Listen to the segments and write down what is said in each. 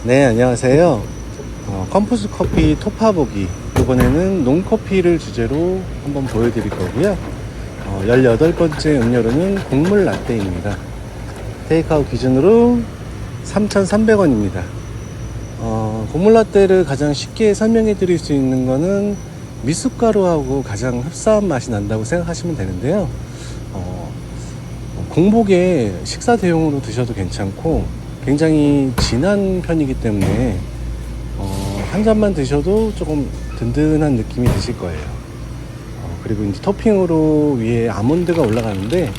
네, 안녕하세요. 컴포스 커피 토파보기. 이번에는 농커피를 주제로 한번 보여드릴 거고요. 18번째 음료로는 곡물 라떼입니다. 테이크아웃 기준으로 3,300원입니다. 곡물 라떼를 가장 쉽게 설명해 드릴 수 있는 거는 미숫가루하고 가장 흡사한 맛이 난다고 생각하시면 되는데요. 공복에 식사 대용으로 드셔도 괜찮고 굉장히 진한 편이기 때문에 한 잔만 드셔도 조금 든든한 느낌이 드실 거예요. 그리고 이제 토핑으로 위에 아몬드가 올라가는데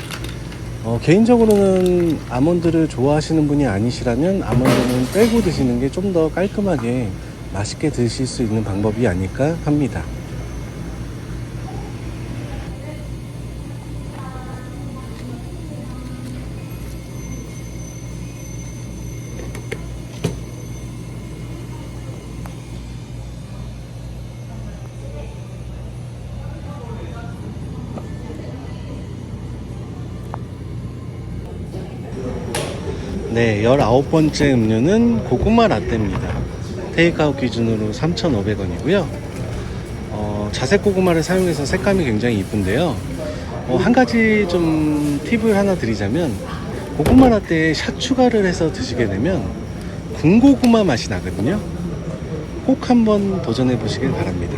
개인적으로는 아몬드를 좋아하시는 분이 아니시라면 아몬드는 빼고 드시는 게 좀 더 깔끔하게 맛있게 드실 수 있는 방법이 아닐까 합니다. 네, 19번째 음료는 고구마 라떼입니다. 테이크아웃 기준으로 3,500원이고요. 자색 고구마를 사용해서 색감이 굉장히 이쁜데요. 한 가지 좀 팁을 하나 드리자면 고구마 라떼에 샷 추가를 해서 드시게 되면 군고구마 맛이 나거든요. 꼭 한번 도전해 보시길 바랍니다.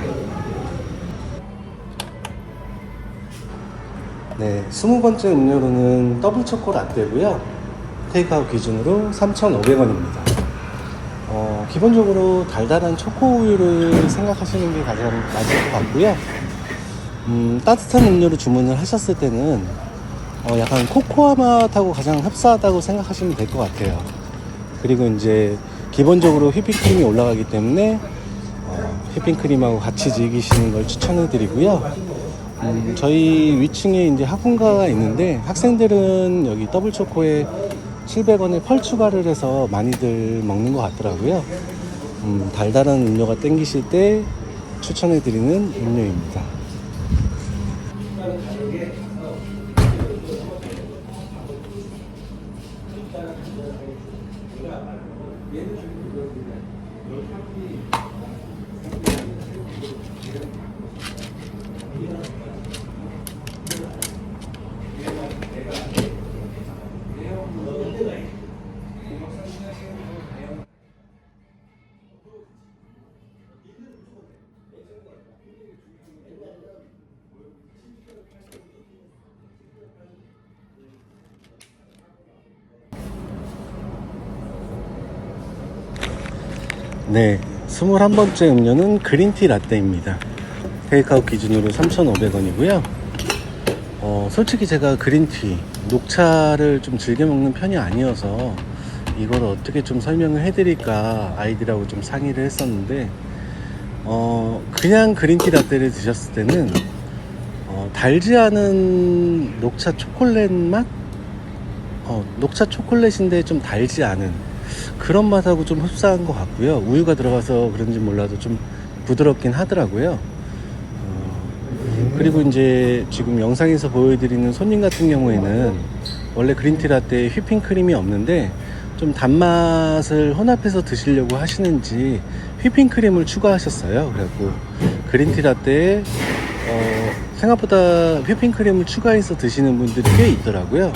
네, 20번째 음료로는 더블 초코 라떼고요. 테이크아웃 기준으로 3,500원입니다. 기본적으로 달달한 초코우유를 생각하시는 게 가장 맞을 것 같고요. 따뜻한 음료를 주문을 하셨을 때는 약간 코코아 맛하고 가장 흡사하다고 생각하시면 될 것 같아요. 그리고 이제 기본적으로 휘핑크림이 올라가기 때문에 휘핑크림하고 같이 즐기시는 걸 추천해 드리고요. 저희 위층에 이제 학원가가 있는데 학생들은 여기 더블 초코에 700원에 펄 추가를 해서 많이들 먹는 것 같더라고요. 달달한 음료가 땡기실 때 추천해 드리는 음료입니다. 네, 21번째 음료는 그린티 라떼입니다. 테이크아웃 기준으로 3,500원이고요. 솔직히 제가 그린티, 녹차를 좀 즐겨 먹는 편이 아니어서 이걸 어떻게 좀 설명을 해드릴까 아이들하고 좀 상의를 했었는데 그냥 그린티 라떼를 드셨을 때는 달지 않은 녹차 초콜릿 맛? 녹차 초콜릿인데 좀 달지 않은 그런 맛하고 좀 흡사한 것 같고요. 우유가 들어가서 그런지 몰라도 좀 부드럽긴 하더라고요. 그리고 이제 지금 영상에서 보여드리는 손님 같은 경우에는 원래 그린티 라떼에 휘핑크림이 없는데 좀 단맛을 혼합해서 드시려고 하시는지 휘핑크림을 추가하셨어요. 그래갖고 그린티 라떼에 생각보다 휘핑크림을 추가해서 드시는 분들이 꽤 있더라고요.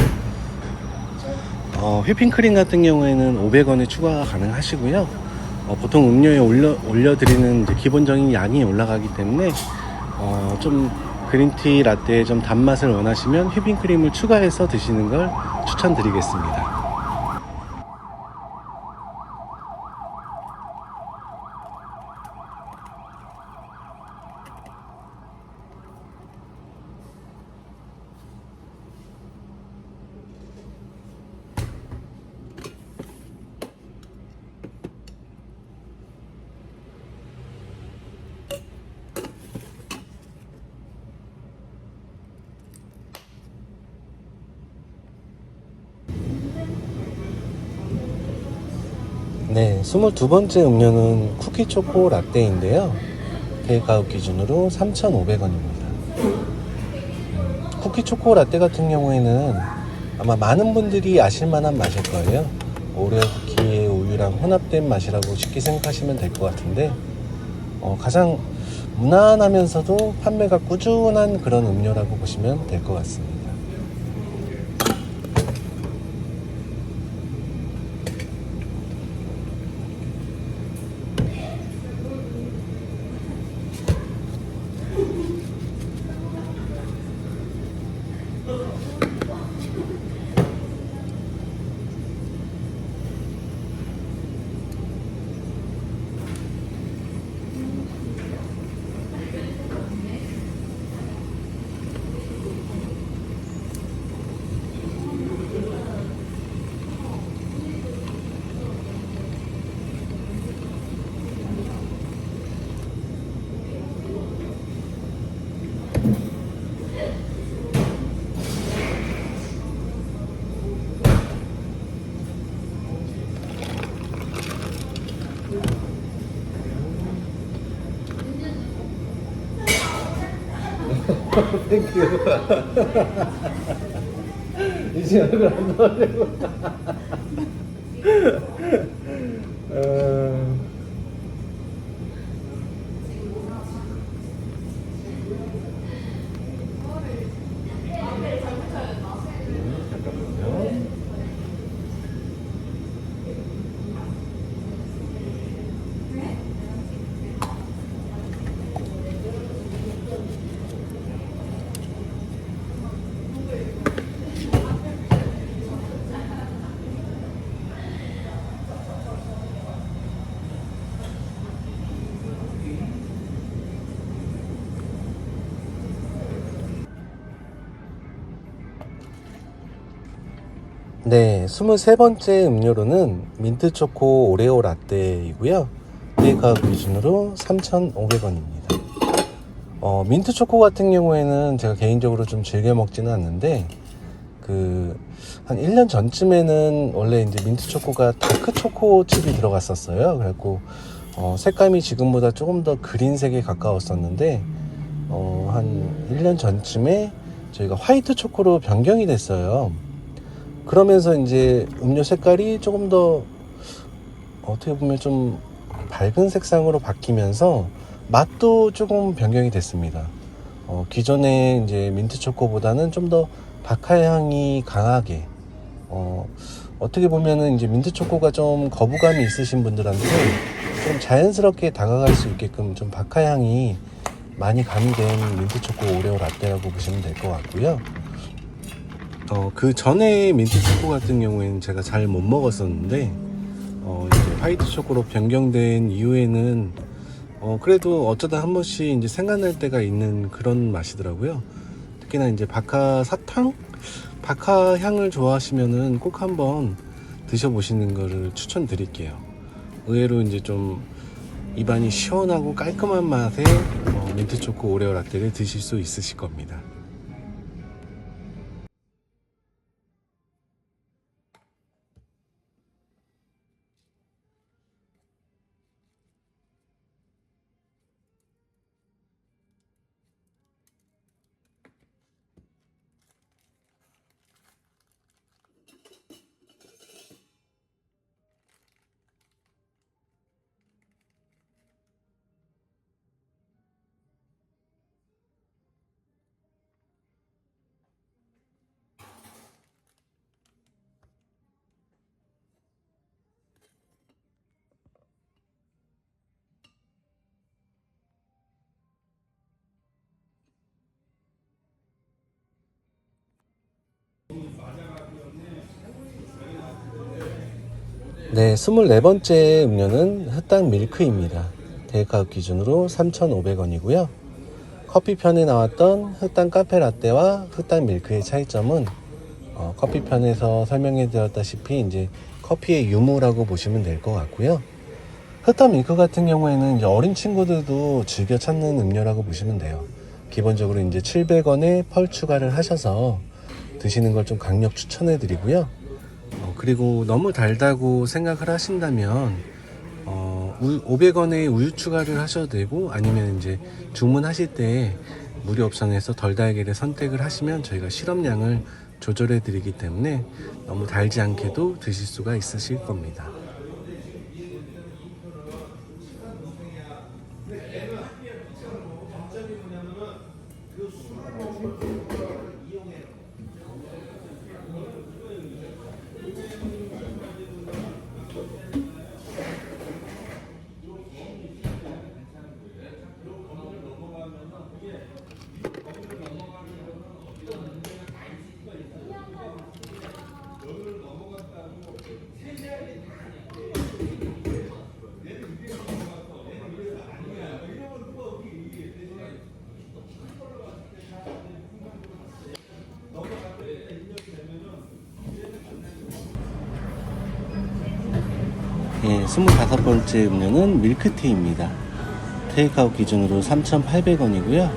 휘핑크림 같은 경우에는 500원에 추가 가능하시고요. 보통 음료에 올려드리는 이제 기본적인 양이 올라가기 때문에 좀 그린티 라떼에 좀 단맛을 원하시면 휘핑크림을 추가해서 드시는 걸 추천드리겠습니다. 네, 22번째 음료는 쿠키 초코 라떼인데요. 테이크아웃 기준으로 3,500원입니다. 쿠키 초코 라떼 같은 경우에는 아마 많은 분들이 아실만한 맛일 거예요. 오레오 쿠키에 우유랑 맛이랑 혼합된 맛이라고 쉽게 생각하시면 될 것 같은데, 가장 무난하면서도 판매가 꾸준한 그런 음료라고 보시면 될 것 같습니다. 땡큐. 이제 얼굴 안 나오려고. 잠깐만요. 네, 23번째 음료로는 민트초코 오레오 라떼이고요. 가격 기준으로 3,500원입니다. 민트초코 같은 경우에는 제가 개인적으로 좀 즐겨 먹지는 않는데, 한 1년 전쯤에는 원래 이제 민트초코가 다크초코 칩이 들어갔었어요. 그래갖고, 색감이 지금보다 조금 더 그린색에 가까웠었는데, 한 1년 전쯤에 저희가 화이트 초코로 변경이 됐어요. 그러면서 이제 음료 색깔이 조금 더 어떻게 보면 좀 밝은 색상으로 바뀌면서 맛도 조금 변경이 됐습니다. 기존의 이제 민트 초코보다는 좀 더 박하향이 강하게, 어떻게 보면은 이제 민트 초코가 좀 거부감이 있으신 분들한테 좀 자연스럽게 다가갈 수 있게끔 좀 박하향이 많이 가미된 민트 초코 오레오 라떼라고 보시면 될 것 같고요. 그 전에 민트 초코 같은 경우에는 제가 잘 못 먹었었는데, 이제 화이트 초코로 변경된 이후에는, 그래도 어쩌다 한 번씩 이제 생각날 때가 있는 그런 맛이더라고요. 특히나 이제 박하 사탕? 박하 향을 좋아하시면은 꼭 한번 드셔보시는 거를 추천드릴게요. 의외로 이제 좀 입안이 시원하고 깔끔한 맛의 민트 초코 오레오 라떼를 드실 수 있으실 겁니다. 네, 24번째 음료는 흑당 밀크입니다. 대가격 기준으로 3,500원이고요. 커피편에 나왔던 흑당 카페 라떼와 흑당 밀크의 차이점은, 커피편에서 설명해 드렸다시피 이제 커피의 유무라고 보시면 될 것 같고요. 흑당 밀크 같은 경우에는 이제 어린 친구들도 즐겨 찾는 음료라고 보시면 돼요. 기본적으로 이제 700원에 펄 추가를 하셔서 드시는 걸 좀 강력 추천해 드리고요. 그리고 너무 달다고 생각을 하신다면 500원에 우유 추가를 하셔도 되고, 아니면 이제 주문하실 때 무료 옵션에서 덜 달게를 선택을 하시면 저희가 시럽량을 조절해 드리기 때문에 너무 달지 않게도 드실 수가 있으실 겁니다. 예, 25번째 음료는 밀크티입니다. 테이크아웃 기준으로 3,800원이고요.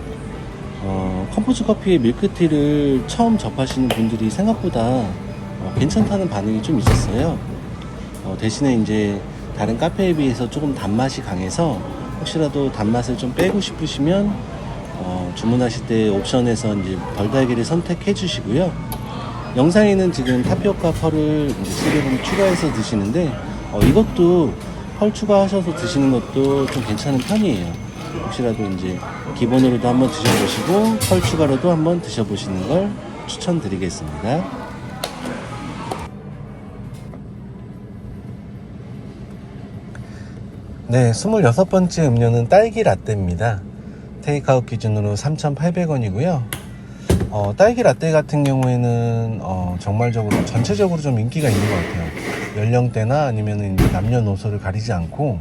컴포즈 커피의 밀크티를 처음 접하시는 분들이 생각보다 괜찮다는 반응이 좀 있었어요. 대신에 이제 다른 카페에 비해서 조금 단맛이 강해서 혹시라도 단맛을 좀 빼고 싶으시면 주문하실 때 옵션에서 이제 벌달기를 선택해 주시고요. 영상에는 지금 타피오카 펄을 이제 3개분 추가해서 드시는데 이것도 펄 추가하셔서 드시는 것도 좀 괜찮은 편이에요. 혹시라도 이제 기본으로도 한번 드셔보시고 펄 추가로도 한번 드셔보시는 걸 추천드리겠습니다. 네, 26번째 음료는 딸기 라떼입니다. 테이크아웃 기준으로 3,800원이고요. 딸기 라떼 같은 경우에는 정말적으로 전체적으로 좀 인기가 있는 것 같아요. 연령대나 아니면 이제 남녀노소를 가리지 않고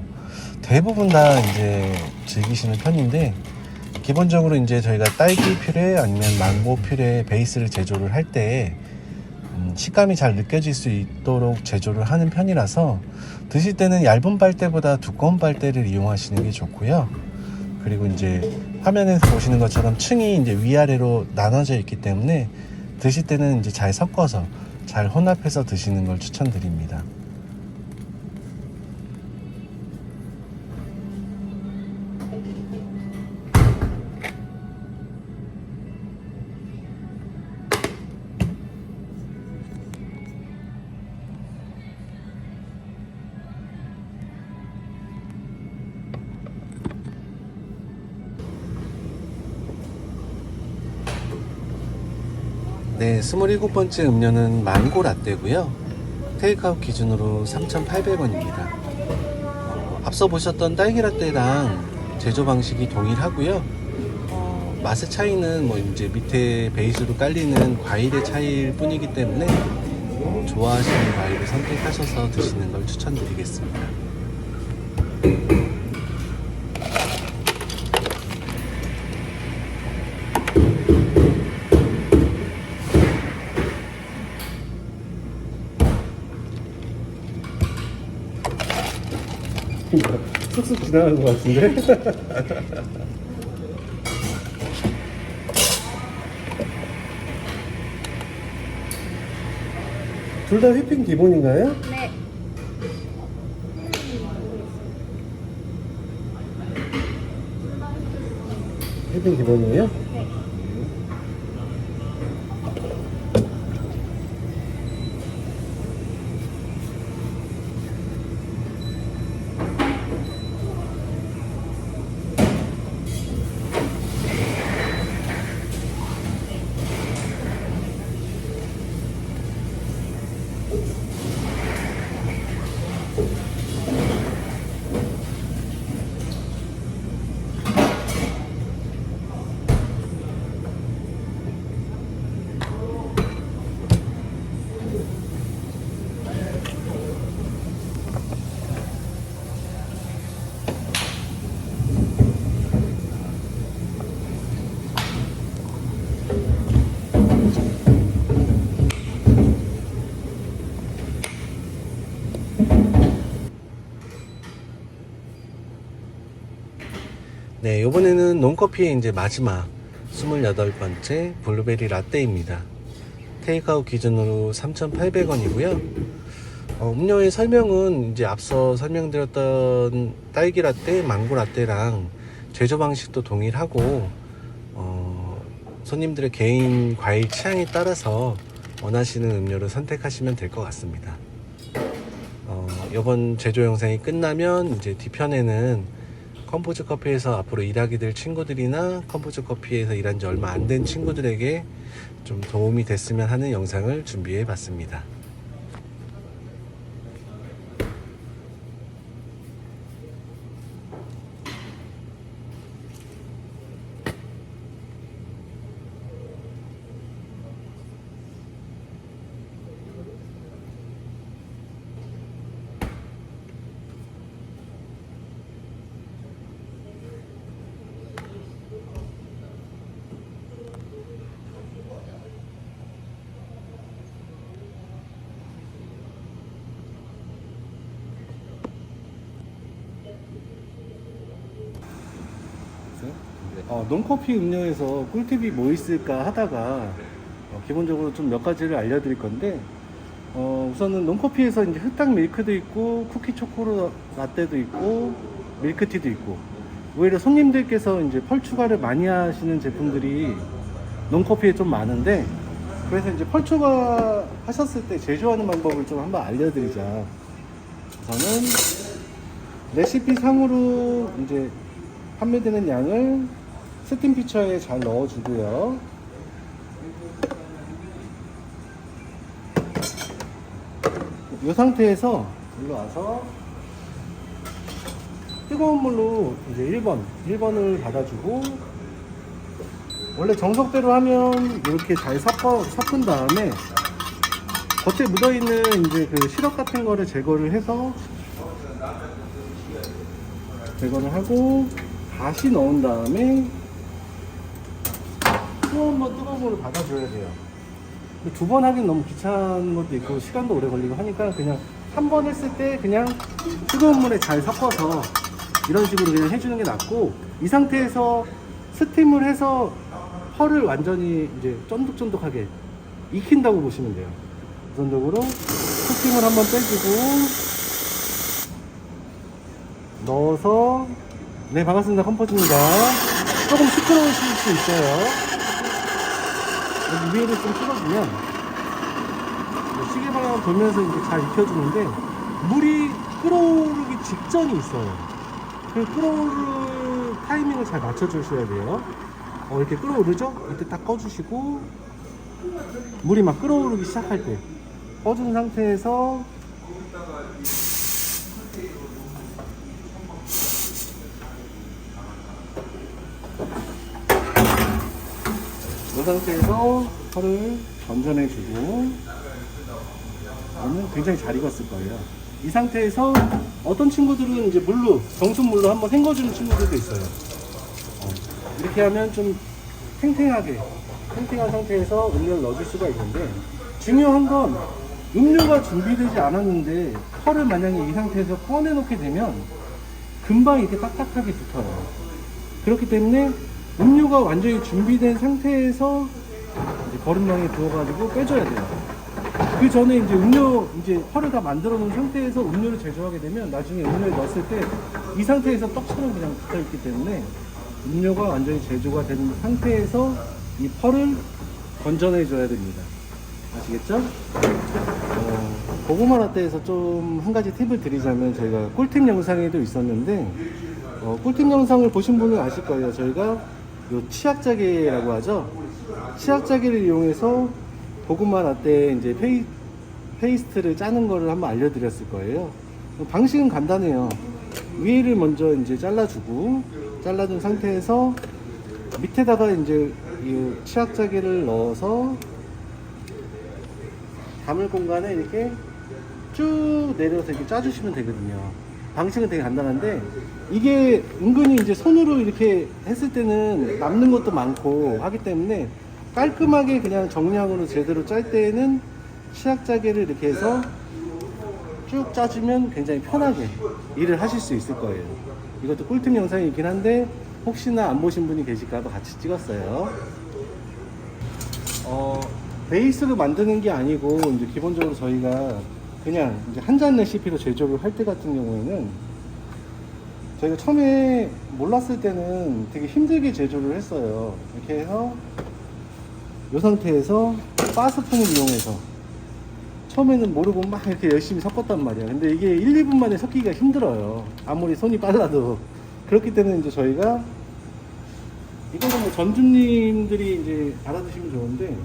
대부분 다 이제 즐기시는 편인데, 기본적으로 이제 저희가 딸기 퓨레 아니면 망고 퓨레 베이스를 제조를 할 때 식감이 잘 느껴질 수 있도록 제조를 하는 편이라서 드실 때는 얇은 빨대보다 두꺼운 빨대를 이용하시는 게 좋고요. 그리고 이제 화면에서 보시는 것처럼 층이 이제 위아래로 나눠져 있기 때문에 드실 때는 이제 잘 섞어서 잘 혼합해서 드시는 걸 추천드립니다. 네, 27번째 음료는 망고 라떼고요. 테이크아웃 기준으로 3,800원입니다. 앞서 보셨던 딸기 라떼랑 제조 방식이 동일하고요. 맛의 차이는 뭐 이제 밑에 베이스로 깔리는 과일의 차이일 뿐이기 때문에 좋아하시는 과일을 선택하셔서 드시는 걸 추천드리겠습니다. 쑥쑥 지나간 것 같은데? 둘 다 휘핑 기본인가요? 네. 휘핑 기본이에요? 네. 네, 요번에는 논커피의 이제 마지막 28번째 블루베리 라떼입니다. 테이크아웃 기준으로 3,800원이고요. 음료의 설명은 이제 앞서 설명드렸던 딸기 라떼, 망고 라떼랑 제조 방식도 동일하고, 손님들의 개인 과일 취향에 따라서 원하시는 음료를 선택하시면 될 것 같습니다. 이번 제조 영상이 끝나면 이제 뒤편에는 컴포즈 커피에서 앞으로 일하게 될 친구들이나 컴포즈 커피에서 일한 지 얼마 안 된 친구들에게 좀 도움이 됐으면 하는 영상을 준비해 봤습니다. 논커피 음료에서 꿀팁이 뭐 있을까 하다가 기본적으로 좀 몇 가지를 알려드릴 건데, 우선은 논커피에서 이제 흑당 밀크도 있고 쿠키 초코 라떼도 있고 밀크티도 있고, 오히려 손님들께서 이제 펄 추가를 많이 하시는 제품들이 논커피에 좀 많은데, 그래서 이제 펄 추가 하셨을 때 제조하는 방법을 좀 한번 알려드리자. 우선은 레시피 상으로 이제 판매되는 양을 스팀 피처에 잘 넣어주고요. 이 상태에서 일로 와서 뜨거운 물로 이제 1번을 받아주고, 원래 정석대로 하면 이렇게 잘 섞은 다음에 겉에 묻어있는 이제 그 시럽 같은 거를 제거를 하고 다시 넣은 다음에 또 한 번 뜨거운 물을 받아줘야 돼요. 두 번 하긴 너무 귀찮은 것도 있고 시간도 오래 걸리고 하니까 그냥 한 번 했을 때 그냥 뜨거운 물에 잘 섞어서 이런 식으로 그냥 해주는 게 낫고, 이 상태에서 스팀을 해서 펄을 완전히 이제 쫀득쫀득하게 익힌다고 보시면 돼요. 우선적으로 스팀을 한번 빼주고 넣어서, 네, 반갑습니다. 컴포즈입니다. 조금 시끄러우실 수 있어요. 여기 위에를 좀 찍어주면 시계 방향 돌면서 이제 잘 익혀주는데, 물이 끓어오르기 직전이 있어요. 그 끓어오를 타이밍을 잘 맞춰주셔야 돼요. 이렇게 끓어오르죠? 이때 딱 꺼주시고, 물이 막 끓어오르기 시작할 때 꺼준 상태에서 이 상태에서 펄을 건져내주고, 오늘 굉장히 잘 익었을 거예요. 이 상태에서 어떤 친구들은 이제 물로, 정수물로 한번 헹궈주는 친구들도 있어요. 이렇게 하면 좀 탱탱한 상태에서 음료를 넣어줄 수가 있는데, 중요한 건 음료가 준비되지 않았는데 펄을 만약에 이 상태에서 꺼내놓게 되면 금방 이렇게 딱딱하게 붙어요. 그렇기 때문에 음료가 완전히 준비된 상태에서 이제 거름망에 부어가지고 빼줘야 돼요. 그 전에 이제 이제 펄을 다 만들어 놓은 상태에서 음료를 제조하게 되면 나중에 음료에 넣었을 때 이 상태에서 떡처럼 그냥 붙어 있기 때문에, 음료가 완전히 제조가 된 상태에서 이 펄을 건져내 줘야 됩니다. 아시겠죠? 고구마 라떼에서 좀 한 가지 팁을 드리자면, 저희가 꿀팁 영상에도 있었는데, 꿀팁 영상을 보신 분은 아실 거예요. 저희가 요 치약자개라고 하죠. 치약자개를 이용해서 고구마 라떼 이제 페이스트를 짜는 거를 한번 알려드렸을 거예요. 방식은 간단해요. 위를 먼저 이제 잘라준 상태에서 밑에다가 이제 이 치약자개를 넣어서 담을 공간에 이렇게 쭉 내려서 이렇게 짜주시면 되거든요. 방식은 되게 간단한데, 이게 은근히 이제 손으로 이렇게 했을 때는 남는 것도 많고 하기 때문에 깔끔하게 그냥 정량으로 제대로 짤 때에는 치약자개를 이렇게 해서 쭉 짜주면 굉장히 편하게 일을 하실 수 있을 거예요. 이것도 꿀팁 영상이 있긴 한데 혹시나 안 보신 분이 계실까봐 같이 찍었어요. 베이스를 만드는 게 아니고 이제 기본적으로 저희가 그냥 이제 한 잔 레시피로 제조를 할 때 같은 경우에는, 저희가 처음에 몰랐을 때는 되게 힘들게 제조를 했어요. 이렇게 해서 이 상태에서 바스푼을 이용해서 처음에는 모르고 막 이렇게 열심히 섞었단 말이야. 근데 이게 1, 2분 만에 섞기가 힘들어요. 아무리 손이 빨라도. 그렇기 때문에 이제 저희가, 이거는 뭐 전주님들이 이제 알아두시면 좋은데,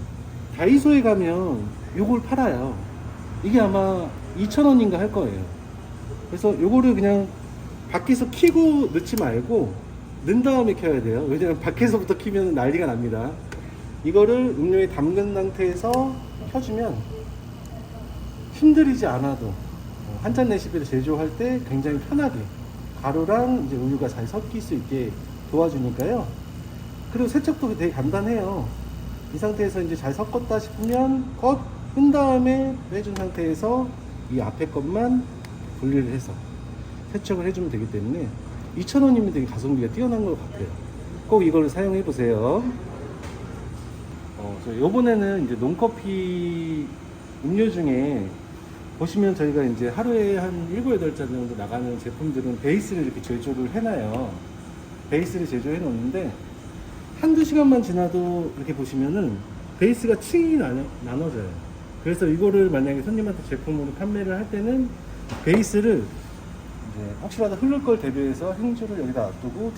다이소에 가면 요걸 팔아요. 이게 아마 2,000원인가 할 거예요. 그래서 요거를 그냥 밖에서 키고 넣지 말고 넣은 다음에 켜야 돼요. 왜냐면 밖에서부터 키면 난리가 납니다. 이거를 음료에 담근 상태에서 켜주면 힘들이지 않아도 한 잔 레시피를 제조할 때 굉장히 편하게 가루랑 이제 우유가 잘 섞일 수 있게 도와주니까요. 그리고 세척도 되게 간단해요. 이 상태에서 이제 잘 섞었다 싶으면 끈 다음에 빼준 상태에서 이 앞에 것만 분리를 해서 세척을 해주면 되기 때문에 2,000원이면 되게 가성비가 뛰어난 것 같아요. 꼭 이걸 사용해 보세요. 요번에는 이제 논커피 음료 중에 보시면 저희가 이제 하루에 한 7, 8잔 정도 나가는 제품들은 베이스를 이렇게 제조를 해놔요. 베이스를 제조해 놓는데 한두 시간만 지나도 이렇게 보시면은 베이스가 층이 나눠져요. 그래서 이거를 만약에 손님한테 제품으로 판매를 할 때는 베이스를 이제 혹시라도 흐를 걸 대비해서 행주를 여기다 놔두고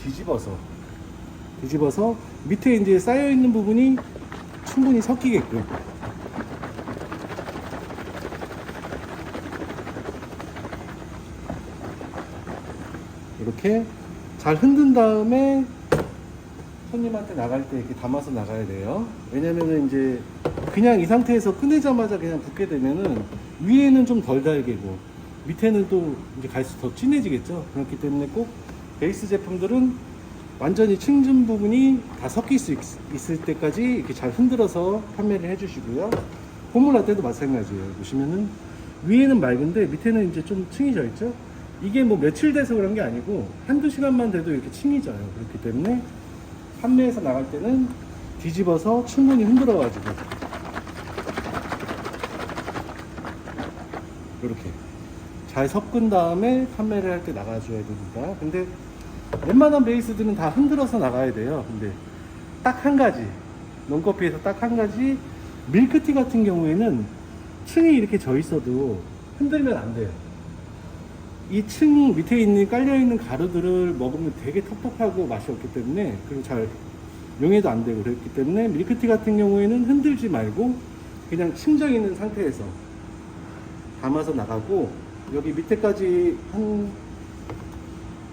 뒤집어서 밑에 이제 쌓여 있는 부분이 충분히 섞이게끔 이렇게 잘 흔든 다음에 손님한테 나갈 때 이렇게 담아서 나가야 돼요. 왜냐면은 이제 그냥 이 상태에서 꺼내자마자 그냥 붓게 되면은 위에는 좀 덜 달게고 밑에는 또 이제 갈수록 더 진해지겠죠. 그렇기 때문에 꼭 베이스 제품들은 완전히 층준 부분이 다 섞일 수 있을 때까지 이렇게 잘 흔들어서 판매를 해주시고요. 폼물 라떼도 마찬가지예요. 보시면은 위에는 맑은데 밑에는 이제 좀 층이 져 있죠. 이게 뭐 며칠 돼서 그런 게 아니고 한두 시간만 돼도 이렇게 층이 져요. 그렇기 때문에 판매해서 나갈 때는 뒤집어서 충분히 흔들어 가지고 이렇게 잘 섞은 다음에 판매를 할 때 나가줘야 됩니다. 근데 웬만한 베이스들은 다 흔들어서 나가야 돼요. 근데 딱 한 가지, 논커피에서 딱 한 가지, 밀크티 같은 경우에는 층이 이렇게 져 있어도 흔들면 안 돼요. 이 층 밑에 있는 깔려있는 가루들을 먹으면 되게 텁텁하고 맛이 없기 때문에, 그리고 잘 용해도 안 되고 그렇기 때문에 밀크티 같은 경우에는 흔들지 말고 그냥 층져 있는 상태에서 담아서 나가고, 여기 밑에까지 한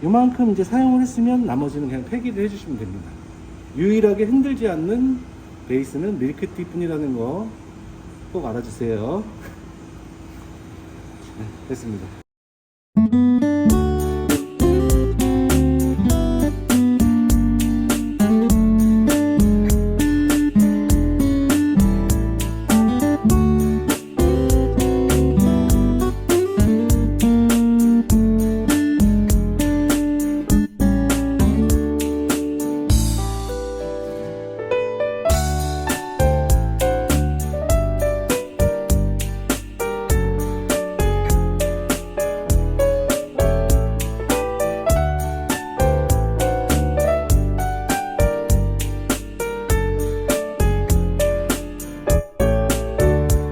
요만큼 이제 사용을 했으면 나머지는 그냥 폐기를 해주시면 됩니다. 유일하게 흔들지 않는 베이스는 밀크티 뿐이라는 거 꼭 알아주세요. 네, 됐습니다.